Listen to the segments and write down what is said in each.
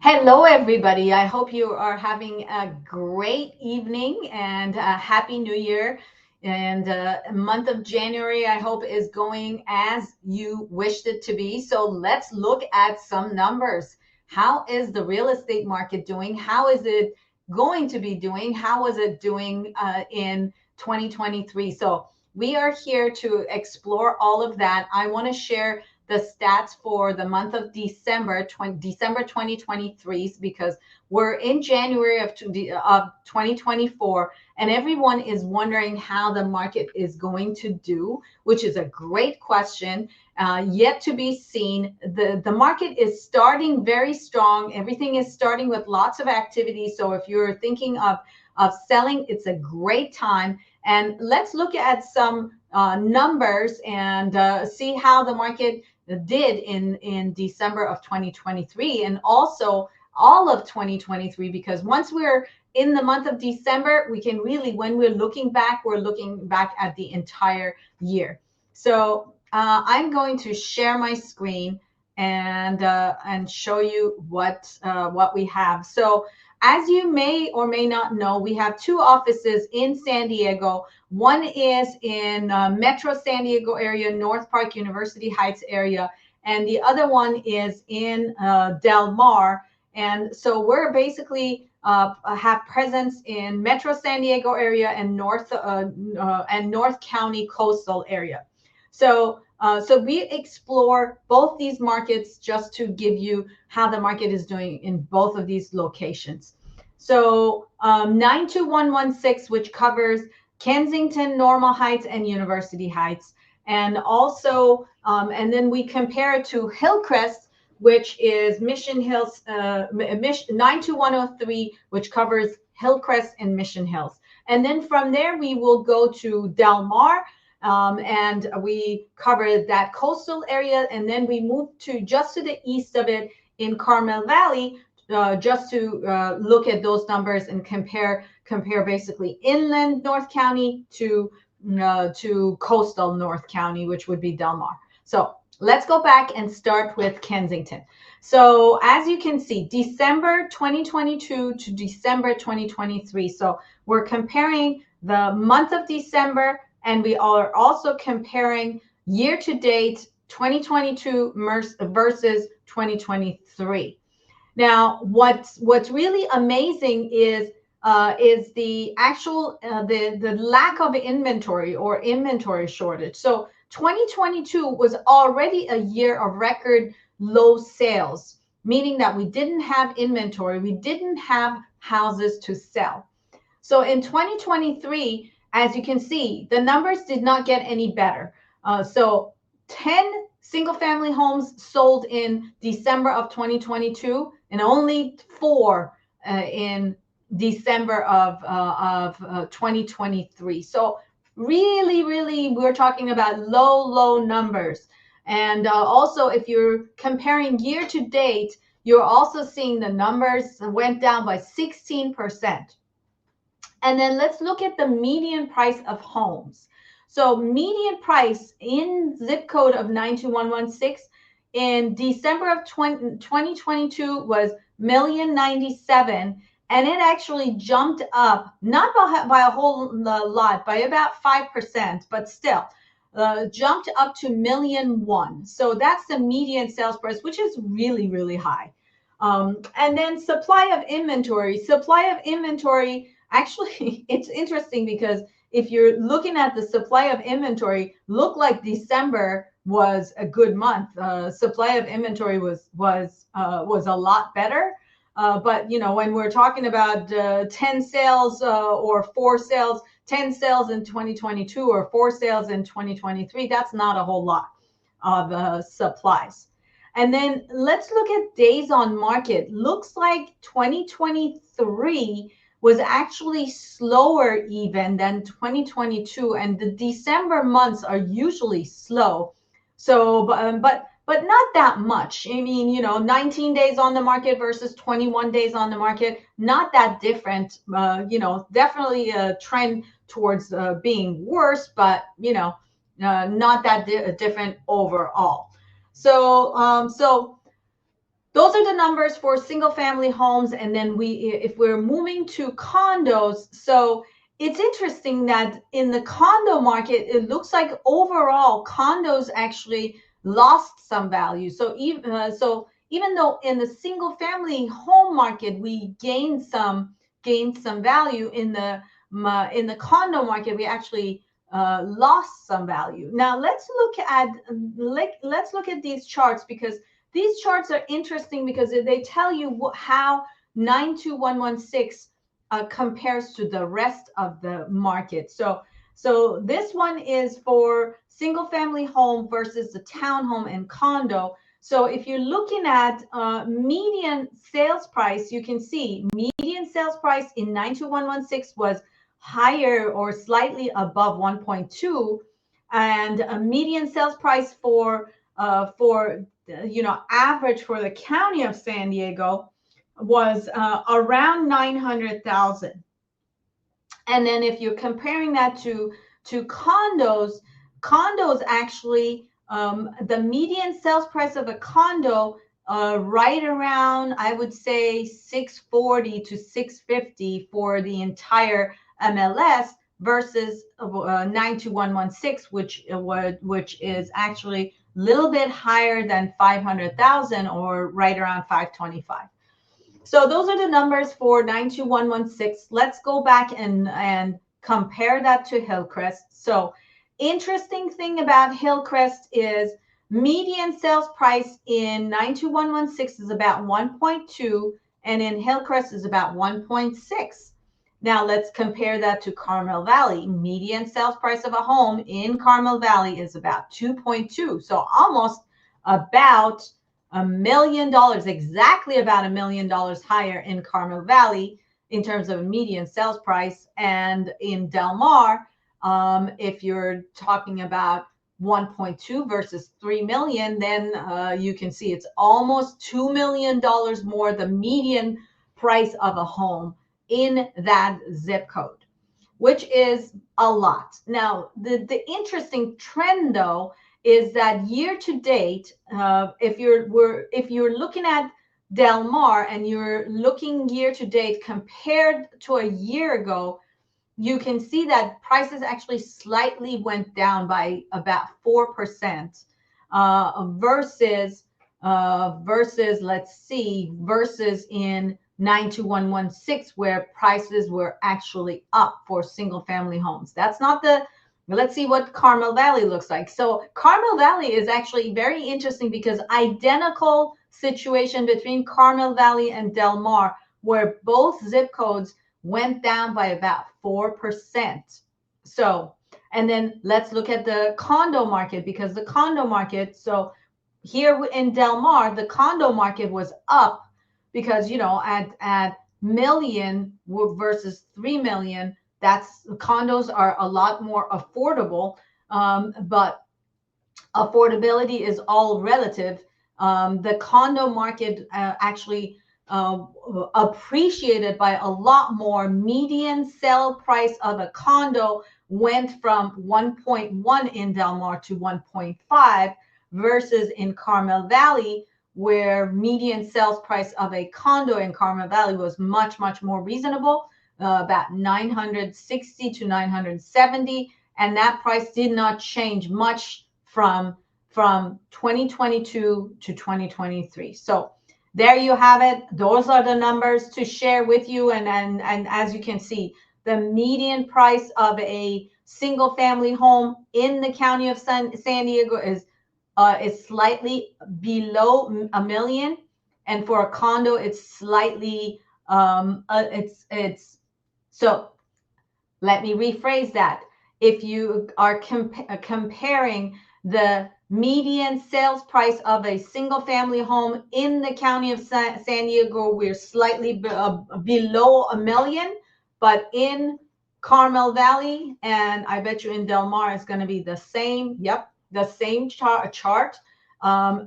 Hello, everybody. I hope you are having a great evening and a happy new year. And month of January, I hope, is going as you wished it to be. So let's look at some numbers. How is the real estate market doing? How is it going to be doing? How was it doing in 2023? So we are here to explore all of that. I want to share the stats for the month of December 2023, because we're in January of 2024, and everyone is wondering how the market is going to do, which is a great question. Yet to be seen. The market is starting very strong. Everything is starting with lots of activity. So if you're thinking of selling, it's a great time. And let's look at some numbers and see how the market did in December of 2023, and also all of 2023, because once we're in the month of December, we can really, when we're looking back, we're looking back at the entire year. So I'm going to share my screen and show you what we have. So as you may or may not know, we have two offices in San Diego. One is in Metro San Diego area, North Park, University Heights area, and the other one is in Del Mar. And so we're basically have presence in Metro San Diego area and North County coastal area. So we explore both these markets just to give you how the market is doing in both of these locations. So 92116, which covers Kensington, Normal Heights, and University Heights. And also, and then we compare it to Hillcrest, which is Mission Hills, 92103, which covers Hillcrest and Mission Hills. And then from there, we will go to Del Mar, and we cover that coastal area. And then we move to just to the east of it in Carmel Valley, just to look at those numbers and compare basically inland North County to coastal North County, which would be Del Mar. So let's go back and start with Kensington. So as you can see, December 2022 to December 2023. So we're comparing the month of December, and we are also comparing year to date 2022 versus 2023. Now, what's really amazing is the actual the lack of inventory or inventory shortage. So 2022 was already a year of record low sales, meaning that we didn't have inventory, we didn't have houses to sell. So in 2023, as you can see, the numbers did not get any better. So 10 single family homes sold in December of 2022, and only 4 in December of 2023. So really, we're talking about low numbers. And also, if you're comparing year to date, you're also seeing the numbers went down by 16%. And then let's look at the median price of homes. So median price in zip code of 92116 in December of 2022 was $1,097,000, and it actually jumped up, not by a whole lot, by about 5%, but still jumped up to $1,001,000. So that's the median sales price, which is really high. And then supply of inventory. Actually, it's interesting because if you're looking at the supply of inventory, look like December was a good month. Supply of inventory was a lot better. But when we're talking about 10 sales or 4 sales, 10 sales in 2022 or 4 sales in 2023, that's not a whole lot of supplies. And then let's look at days on market. Looks like 2023 was actually slower even than 2022, and the December months are usually slow. So, but not that much. I mean, 19 days on the market versus 21 days on the market, not that different. Definitely a trend towards being worse, but not that different overall. So those are the numbers for single family homes. And then if we're moving to condos, so it's interesting that in the condo market, it looks like overall condos actually lost some value. So even though in the single family home market we gained some value, in the condo market we actually lost some value. Now let's look at these charts, because these charts are interesting because they tell you how 92116 compares to the rest of the market. So this one is for single family home versus the townhome and condo. So if you're looking at median sales price, you can see median sales price in 92116 was higher or slightly above 1.2, and a median sales price for average for the county of San Diego was around 900,000. And then if you're comparing that to condos actually, the median sales price of a condo right around, I would say 640 to 650 for the entire MLS versus 92116, which is actually a little bit higher than 500,000, or right around 525. So those are the numbers for 92116. Let's go back and compare that to Hillcrest. So interesting thing about Hillcrest is median sales price in 92116 is about 1.2, and in Hillcrest is about 1.6. Now let's compare that to Carmel Valley. Median sales price of a home in Carmel Valley is about 2.2. So almost about $1 million, exactly about $1 million higher in Carmel Valley in terms of a median sales price. And in Del Mar, if you're talking about 1.2 versus 3 million, then you can see it's almost $2 million more, the median price of a home in that zip code, which is a lot. Now, the interesting trend, though, is that year to date, if you're looking at Del Mar and you're looking year to date compared to a year ago, you can see that prices actually slightly went down by about 4%, versus in 92116, where prices were actually up for single family homes. That's not the, let's see what Carmel Valley looks like. So Carmel Valley is actually very interesting because identical situation between Carmel Valley and Del Mar, where both zip codes went down by about 4%. So, and then let's look at the condo market, because the condo market, so here in Del Mar, the condo market was up because, at million versus 3 million, condos are a lot more affordable, but affordability is all relative. The condo market actually appreciated by a lot more. Median sale price of a condo went from 1.1 in Del Mar to 1.5, versus in Carmel Valley, where median sales price of a condo in Carmel Valley was much, much more reasonable, about 960 to 970, and that price did not change much from 2022 to 2023. So there you have it. Those are the numbers to share with you. And as you can see, the median price of a single family home in the county of San Diego is slightly below $1 million, and for a condo it's slightly so let me rephrase that. If you are comparing the median sales price of a single family home in the county of San Diego, we're slightly below $1 million, but in Carmel Valley, and I bet you in Del Mar, it's going to be the same. Yep, the same chart.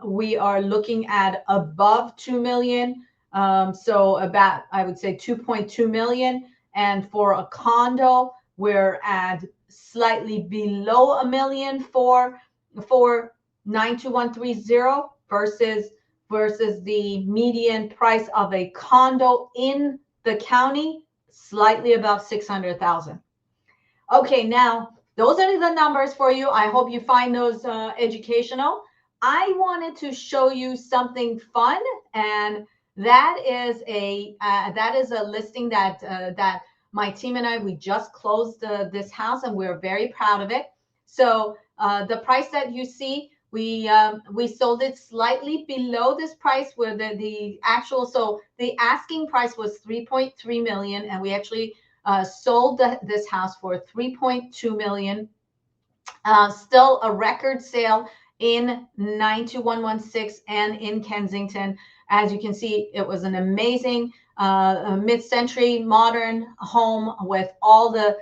We are looking at above 2 million. So about, I would say 2.2 million. And for a condo, we're at slightly below $1 million for 92130 versus versus the median price of a condo in the county, slightly above 600,000. Okay, now those are the numbers for you. I hope you find those educational. I wanted to show you something fun, and that is a listing that my team and I, we just closed this house, and we're very proud of it. So the price that you see, we sold it slightly below this price, where the actual, so the asking price was 3.3 million, and we actually sold this house for 3.2 million. Still a record sale in 92116 and in Kensington. As you can see, it was an amazing mid-century modern home with all the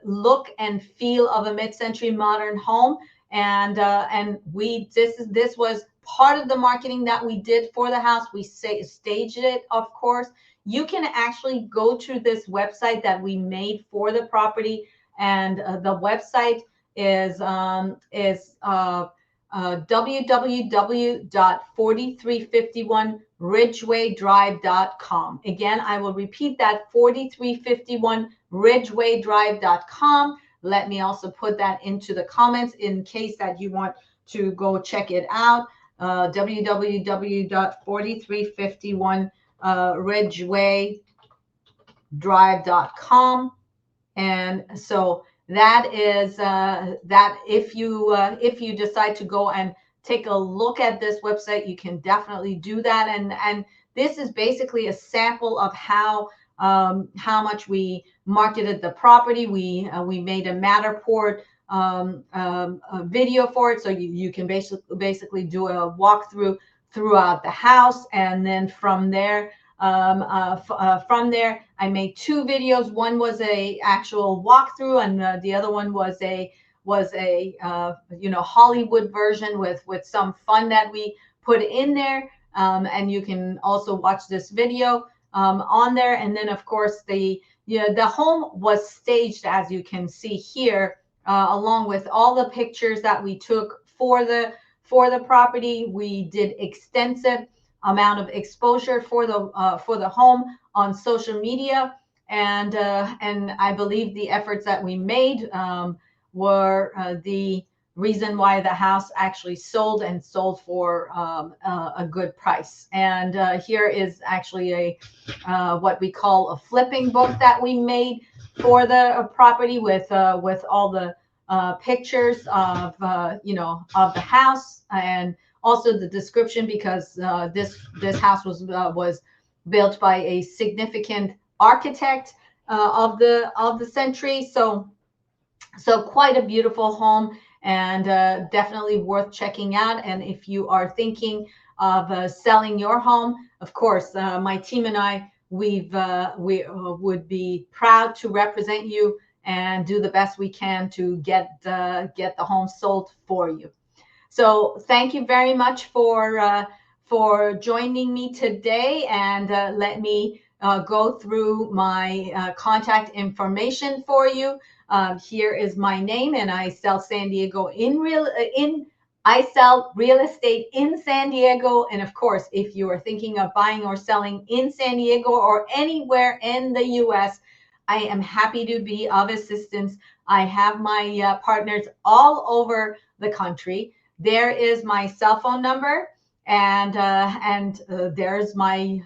look and feel of a mid-century modern home. And this was part of the marketing that we did for the house. We staged it, of course. You can actually go to this website that we made for the property, and the website is www.4351ridgewaydrive.com. Again, I will repeat that, 4351ridgewaydrive.com. Let me also put that into the comments in case that you want to go check it out. www.4351ridgewaydrive.com. And so that is that if you decide to go and take a look at this website, you can definitely do that. And this is basically a sample of how much we marketed the property. We made a Matterport video for it, so you can basically do a walkthrough throughout the house, and then from there I made two videos. One was a actual walkthrough, and the other one was a Hollywood version with some fun that we put in there. And you can also watch this video on there. And then of course the home was staged, as you can see here, along with all the pictures that we took for the property. We did extensive amount of exposure for the home on social media, and I believe the efforts that we made were the reason why the house actually sold for a good price. And here is actually a what we call a flipping book that we made for the property with all the pictures of of the house, and also the description, because this house was built by a significant architect of the century. So quite a beautiful home, and definitely worth checking out. And if you are thinking of selling your home, of course, my team and I, we would be proud to represent you and do the best we can to get the home sold for you. So thank you very much for joining me today, and let me go through my contact information for you. Here is my name, and I sell San Diego I sell real estate in San Diego. And of course, if you are thinking of buying or selling in San Diego or anywhere in the US, I am happy to be of assistance. I have my partners all over the country. There is my cell phone number, and there's my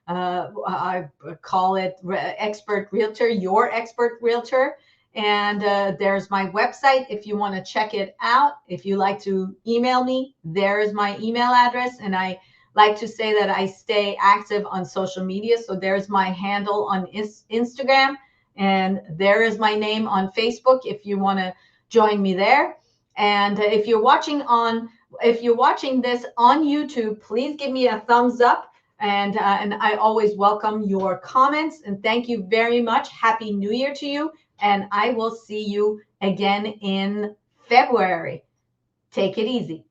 I call it expert realtor, your expert realtor. And there's my website if you want to check it out. If you like to email me, there is my email address. And I like to say that I stay active on social media. So there's my handle on Instagram, and there is my name on Facebook if you want to join me there. And if you're watching this on YouTube, please give me a thumbs up, and I always welcome your comments. And thank you very much. Happy New Year to you, and I will see you again in February. Take it easy.